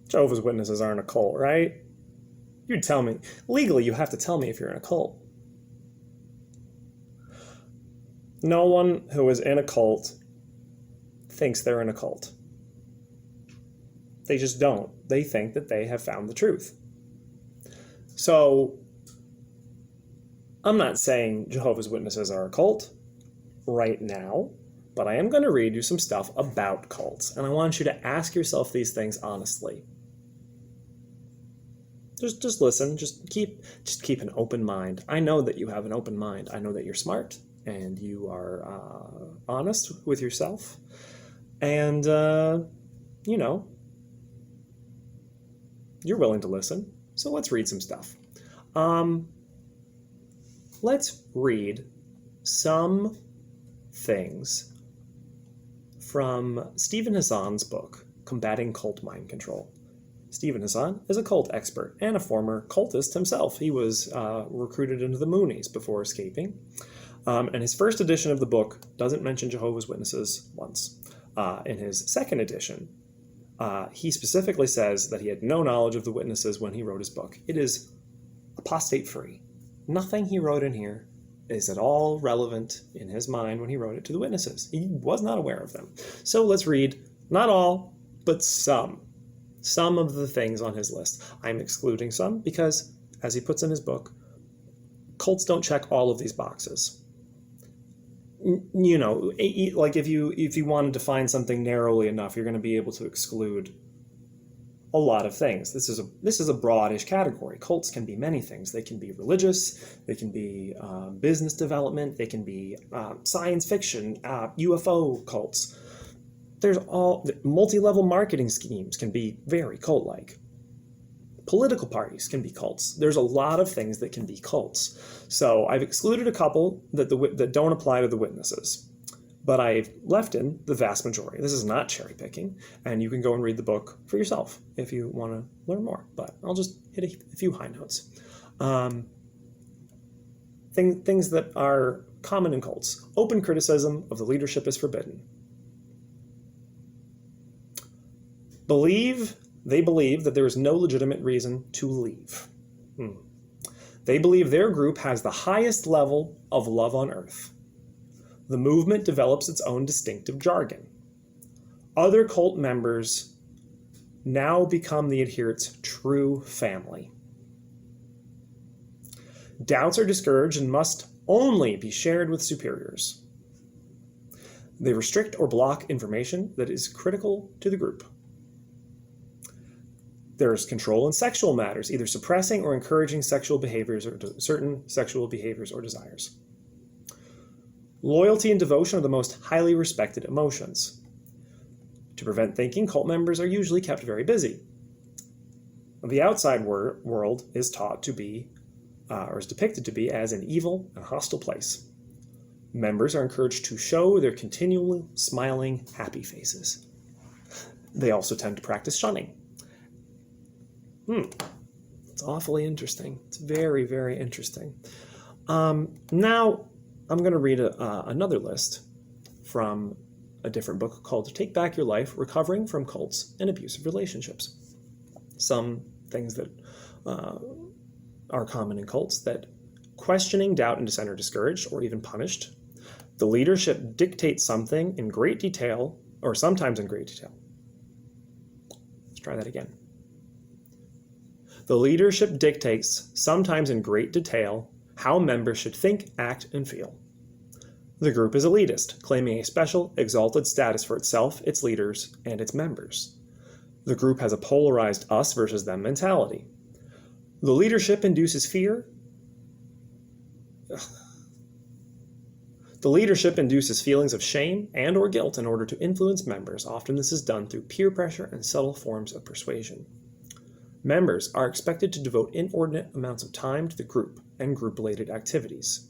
Jehovah's Witnesses aren't a cult, right? You'd tell me. Legally, you have to tell me if you're in a cult. No one who is in a cult thinks they're in a cult. They just don't. They think that they have found the truth. So, I'm not saying Jehovah's Witnesses are a cult right now, but I am going to read you some stuff about cults, and I want you to ask yourself these things honestly. Just listen. Just keep an open mind. I know that you have an open mind. I know that you're smart and you are honest with yourself, and you're willing to listen. So let's read some stuff. Let's read some things from Stephen Hassan's book, Combating Cult Mind Control. Stephen Hassan is a cult expert and a former cultist himself. He was recruited into the Moonies before escaping. And his first edition of the book doesn't mention Jehovah's Witnesses once. In his second edition, he specifically says that he had no knowledge of the witnesses when he wrote his book. It is apostate-free. Nothing he wrote in here is at all relevant in his mind when he wrote it to the witnesses. He was not aware of them. So let's read, not all, but some of the things on his list. I'm excluding some because, as he puts in his book, cults don't check all of these boxes. Like if you want to define something narrowly enough, you're going to be able to exclude a lot of things. This is a broadish category. Cults can be many things. They can be religious, they can be business development, they can be science fiction, UFO cults. There's all multi-level marketing schemes can be very cult-like. Political parties can be cults. There's a lot of things that can be cults. So I've excluded a couple that don't apply to the witnesses, but I've left in the vast majority. This is not cherry picking, and you can go and read the book for yourself if you want to learn more. But I'll just hit a few high notes. Things that are common in cults. Open criticism of the leadership is forbidden. They believe that there is no legitimate reason to leave. They believe their group has the highest level of love on earth. The movement develops its own distinctive jargon. Other cult members now become the adherents' true family. Doubts are discouraged and must only be shared with superiors. They restrict or block information that is critical to the group. There is control in sexual matters, either suppressing or encouraging sexual behaviors or certain sexual behaviors or desires. Loyalty and devotion are the most highly respected emotions. To prevent thinking, cult members are usually kept very busy. The outside world is taught to be, or is depicted to be, as an evil and hostile place. Members are encouraged to show their continually smiling, happy faces. They also tend to practice shunning. It's awfully interesting. It's very, very interesting. Now, I'm going to read another list from a different book called Take Back Your Life, Recovering from Cults and Abusive Relationships. Some things that are common in cults: that questioning, doubt, and dissent are discouraged or even punished. The leadership dictates something in great detail, or sometimes in great detail. Let's try that again. The leadership dictates, sometimes in great detail, how members should think, act, and feel. The group is elitist, claiming a special, exalted status for itself, its leaders, and its members. The group has a polarized us versus them mentality. The leadership induces fear. The leadership induces feelings of shame and or guilt in order to influence members. Often this is done through peer pressure and subtle forms of persuasion. Members are expected to devote inordinate amounts of time to the group and group-related activities.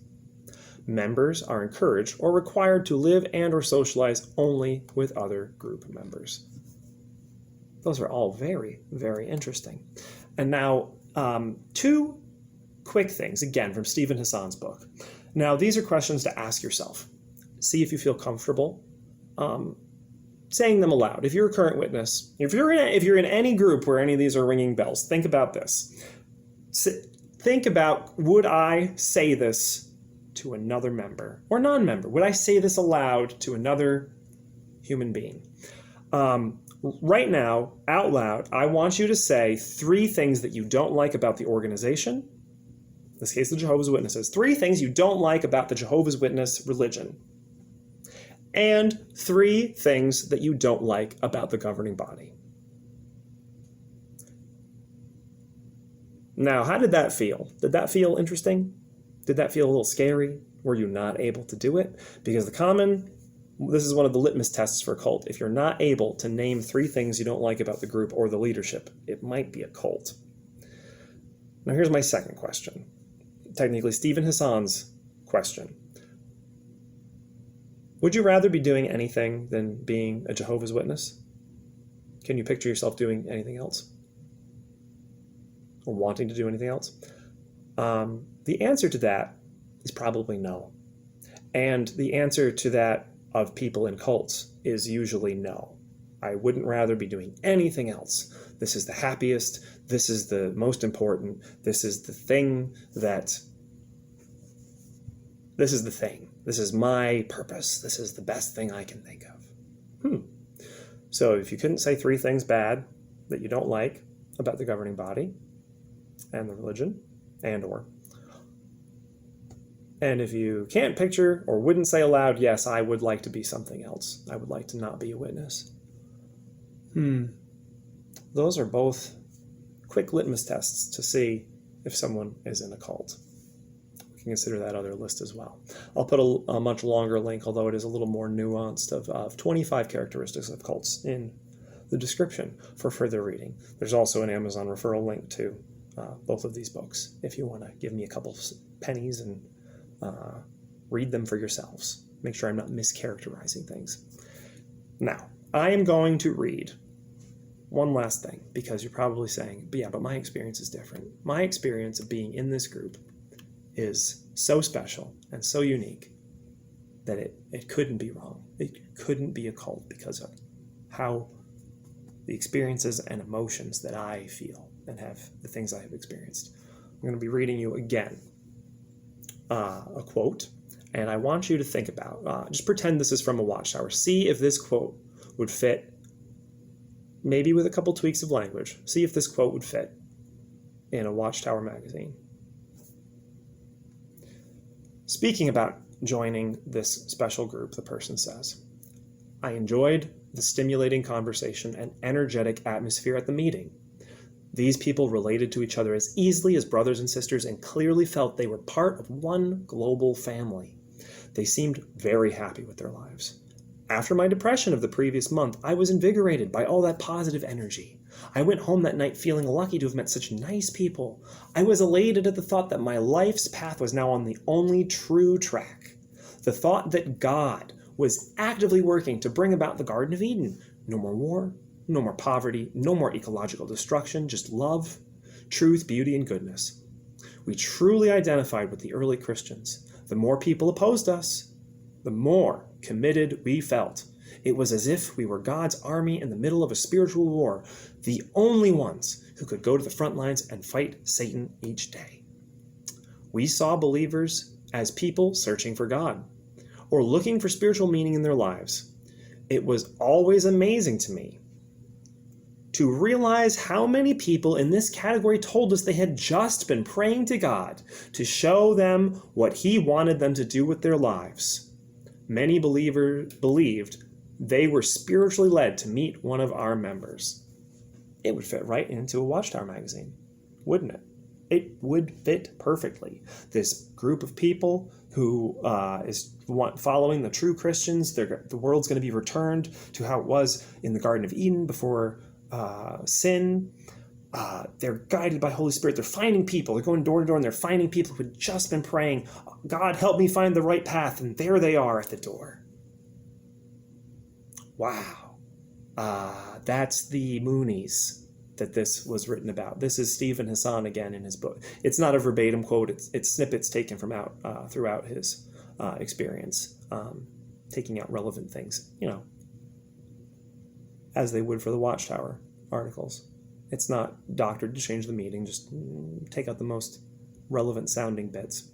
Members are encouraged or required to live and or socialize only with other group members. Those are all very, very interesting. And now, two quick things, again, from Stephen Hassan's book. Now, these are questions to ask yourself. See if you feel comfortable saying them aloud. If you're a current witness, if you're in any group where any of these are ringing bells, think about this. Think about, would I say this to another member or non-member? Would I say this aloud to another human being? Right now, out loud, I want you to say 3 things that you don't like about the organization. In this case, the Jehovah's Witnesses. 3 things you don't like about the Jehovah's Witness religion. And 3 things that you don't like about the governing body. Now, how did that feel? Did that feel interesting? Did that feel a little scary? Were you not able to do it? Because this is one of the litmus tests for a cult. If you're not able to name 3 things you don't like about the group or the leadership, it might be a cult. Now, here's my second question. Technically, Stephen Hassan's question. Would you rather be doing anything than being a Jehovah's Witness? Can you picture yourself doing anything else? Or wanting to do anything else? The answer to that is probably no. And the answer to that of people in cults is usually no. I wouldn't rather be doing anything else. This is the happiest. This is the most important. This is the thing that... This is the thing. This is my purpose. This is the best thing I can think of. So if you couldn't say 3 things bad that you don't like about the governing body and the religion and if you can't picture or wouldn't say aloud, yes, I would like to be something else. I would like to not be a witness. Those are both quick litmus tests to see if someone is in a cult. We can consider that other list as well. I'll put a much longer link, although it is a little more nuanced, of 25 characteristics of cults in the description for further reading. There's also an Amazon referral link to both of these books if you want to give me a couple pennies and read them for yourselves. Make sure I'm not mischaracterizing things. Now, I am going to read one last thing, because you're probably saying, but my experience is different. My experience of being in this group is so special and so unique that it couldn't be wrong. It couldn't be a cult because of how the experiences and emotions that I feel and have, the things I have experienced. I'm going to be reading you again a quote, and I want you to think about, just pretend this is from a Watchtower. See if this quote would fit, maybe with a couple tweaks of language. See if this quote would fit in a Watchtower magazine. Speaking about joining this special group, the person says, I enjoyed the stimulating conversation and energetic atmosphere at the meeting. These people related to each other as easily as brothers and sisters and clearly felt they were part of one global family. They seemed very happy with their lives. After my depression of the previous month, I was invigorated by all that positive energy. I went home that night feeling lucky to have met such nice people. I was elated at the thought that my life's path was now on the only true track. The thought that God was actively working to bring about the Garden of Eden. No more war, no more poverty, no more ecological destruction, just love, truth, beauty, and goodness. We truly identified with the early Christians. The more people opposed us, the more committed we felt. It was as if we were God's army in the middle of a spiritual war, the only ones who could go to the front lines and fight Satan each day. We saw believers as people searching for God, or looking for spiritual meaning in their lives. It was always amazing to me to realize how many people in this category told us they had just been praying to God to show them what He wanted them to do with their lives. Many believers believed they were spiritually led to meet one of our members. It would fit right into a Watchtower magazine, wouldn't it? It would fit perfectly. This group of people who is following the true Christians, the world's going to be returned to how it was in the Garden of Eden before sin. They're guided by Holy Spirit. They're finding people. They're going door to door and they're finding people who had just been praying, God, help me find the right path. And there they are at the door. Wow. That's the Moonies that this was written about. This is Stephen Hassan again in his book. It's not a verbatim quote. It's snippets taken from throughout his experience, taking out relevant things. as they would for the Watchtower articles. It's not doctored to change the meaning, just take out the most relevant sounding bits.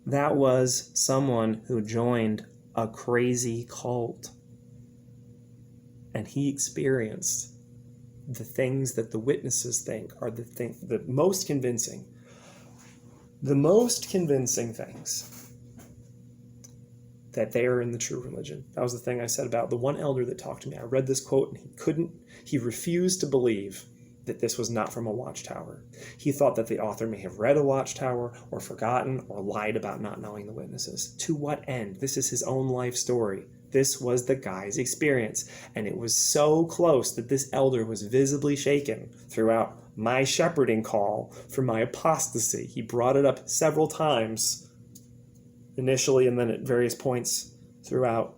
That was someone who joined a crazy cult. And he experienced the things that the witnesses think are the most convincing. The most convincing things that they are in the true religion. That was the thing I said about the one elder that talked to me. I read this quote and he refused to believe that this was not from a Watchtower. He thought that the author may have read a Watchtower or forgotten or lied about not knowing the witnesses. To what end? This is his own life story. This was the guy's experience. And it was so close that this elder was visibly shaken throughout my shepherding call for my apostasy. He brought it up several times initially and then at various points throughout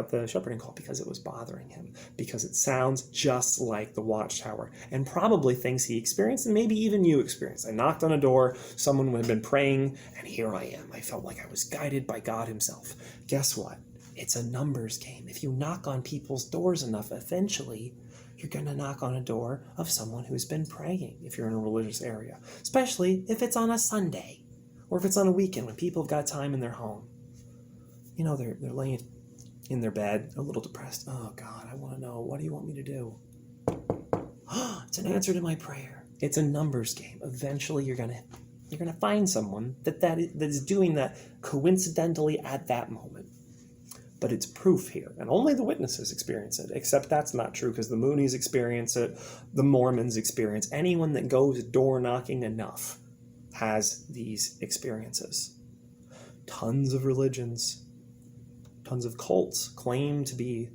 the shepherding call because it was bothering him, because it sounds just like the Watchtower and probably things he experienced and maybe even you experienced. I knocked on a door, someone had been praying, and here I am. I felt like I was guided by God himself. Guess what? It's a numbers game. If you knock on people's doors enough, eventually you're going to knock on a door of someone who's been praying if you're in a religious area, especially if it's on a Sunday. Or if it's on a weekend when people have got time in their home. You know, they're laying in their bed, a little depressed. Oh, God, I want to know, what do you want me to do? It's an answer to my prayer. It's a numbers game. Eventually, you're gonna find someone that is doing that coincidentally at that moment. But it's proof here, and only the witnesses experience it, except that's not true because the Moonies experience it, the Mormons experience. Anyone that goes door knocking enough has these experiences. Tons of religions, tons of cults claim to be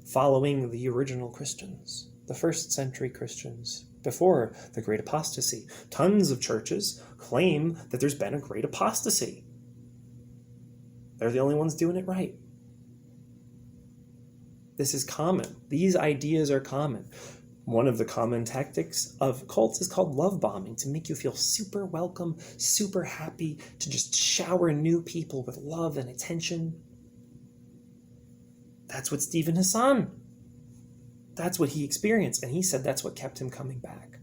following the original Christians, the first century Christians, before the Great Apostasy. Tons of churches claim that there's been a great apostasy. They're the only ones doing it right. This is common. These ideas are common. One of the common tactics of cults is called love bombing, to make you feel super welcome, super happy, to just shower new people with love and attention. That's what Stephen Hassan, that's what he experienced, and he said that's what kept him coming back.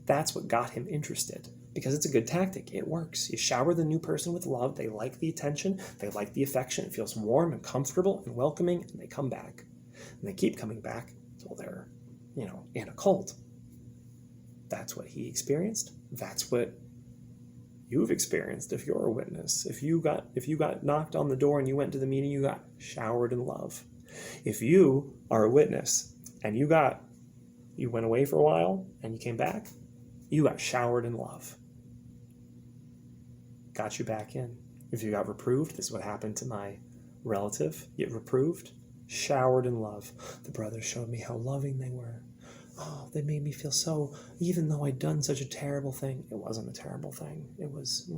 That's what got him interested, because it's a good tactic. It works. You shower the new person with love, they like the attention, they like the affection, it feels warm and comfortable and welcoming, and they come back. And they keep coming back until they're in a cult. That's what he experienced. That's what you've experienced if you're a witness. If you got knocked on the door and you went to the meeting, you got showered in love. If you are a witness and you went away for a while and you came back, you got showered in love. Got you back in. If you got reproved, this is what happened to my relative. Get reproved, showered in love. The brothers showed me how loving they were. Oh, they made me feel so, even though I'd done such a terrible thing. It wasn't a terrible thing. It was,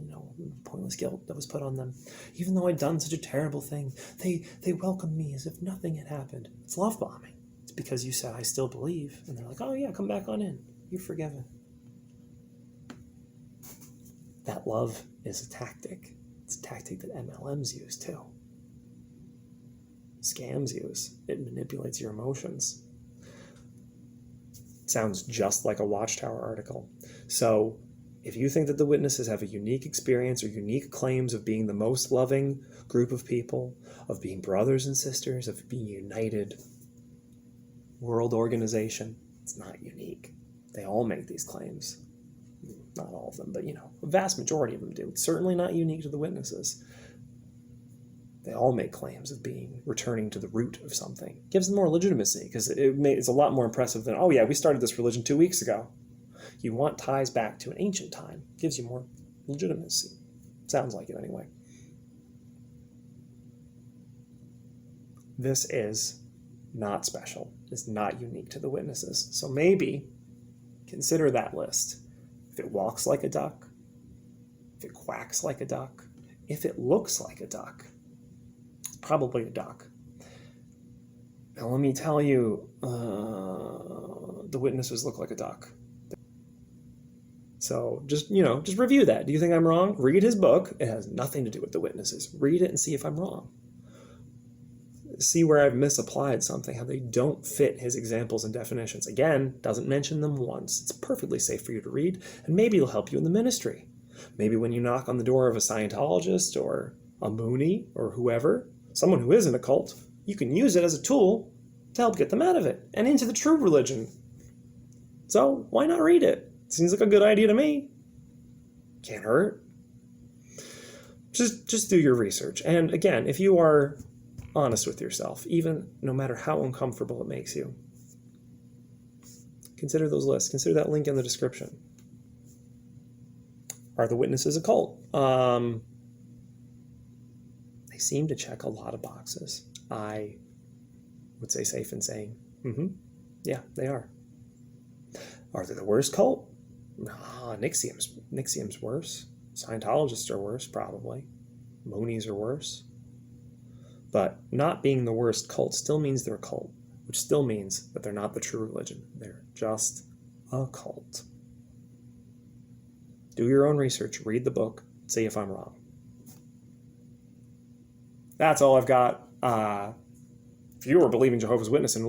pointless guilt that was put on them. Even though I'd done such a terrible thing, they welcomed me as if nothing had happened. It's love bombing. It's because you said, I still believe. And they're like, oh yeah, come back on in. You're forgiven. That love is a tactic. It's a tactic that MLMs use too. Scams use. It manipulates your emotions. Sounds just like a Watchtower article. So if you think that the witnesses have a unique experience or unique claims of being the most loving group of people, of being brothers and sisters, of being united world organization, it's not unique. They all make these claims. Not all of them, but a vast majority of them do. It's certainly not unique to the witnesses. They all make claims of returning to the root of something. It gives them more legitimacy because it's a lot more impressive than, oh yeah, we started this religion 2 weeks ago. You want ties back to an ancient time. It gives you more legitimacy. Sounds like it anyway. This is not special. It's not unique to the witnesses. So maybe consider that list. If it walks like a duck, if it quacks like a duck, if it looks like a duck, probably a duck. Now let me tell you, the witnesses look like a duck. So just review that. Do you think I'm wrong? Read his book. It has nothing to do with the witnesses. Read it and see if I'm wrong. see where I've misapplied something, how they don't fit his examples and definitions. Again, doesn't mention them once. It's perfectly safe for you to read, and maybe it'll help you in the ministry. Maybe when you knock on the door of a Scientologist or a Mooney or whoever, someone who is in a cult, you can use it as a tool to help get them out of it and into the true religion. So why not read it? Seems like a good idea to me. Can't hurt. Just do your research. And again, if you are honest with yourself, even no matter how uncomfortable it makes you, consider those lists. Consider that link in the description. Are the witnesses a cult? They seem to check a lot of boxes. I would say safe in saying, yeah, they are. Are they the worst cult? Nah, NXIVM's worse. Scientologists are worse, probably. Moonies are worse. But not being the worst cult still means they're a cult, which still means that they're not the true religion. They're just a cult. Do your own research. Read the book. See if I'm wrong. That's all I've got. If you were believing Jehovah's Witness and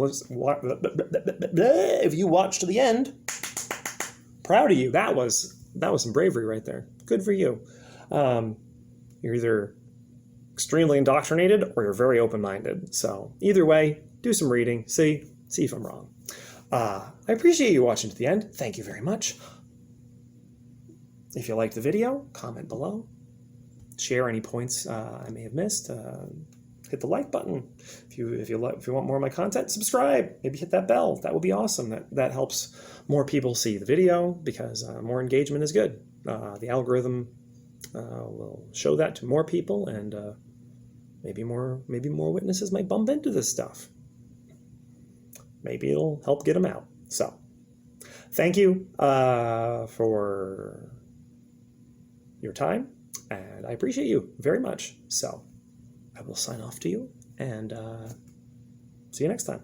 if you watched to the end, proud of you. That was some bravery right there. Good for you. You're either extremely indoctrinated or you're very open-minded. So either way, do some reading. See if I'm wrong. I appreciate you watching to the end. Thank you very much. If you liked the video, comment below. Share any points I may have missed. Hit the like button. If you want more of my content, subscribe. Maybe hit that bell. That would be awesome. That helps more people see the video because more engagement is good. The algorithm will show that to more people, and maybe more witnesses might bump into this stuff. Maybe it'll help get them out. So, thank you for your time, and I appreciate you very much. So, I will sign off to you, and see you next time.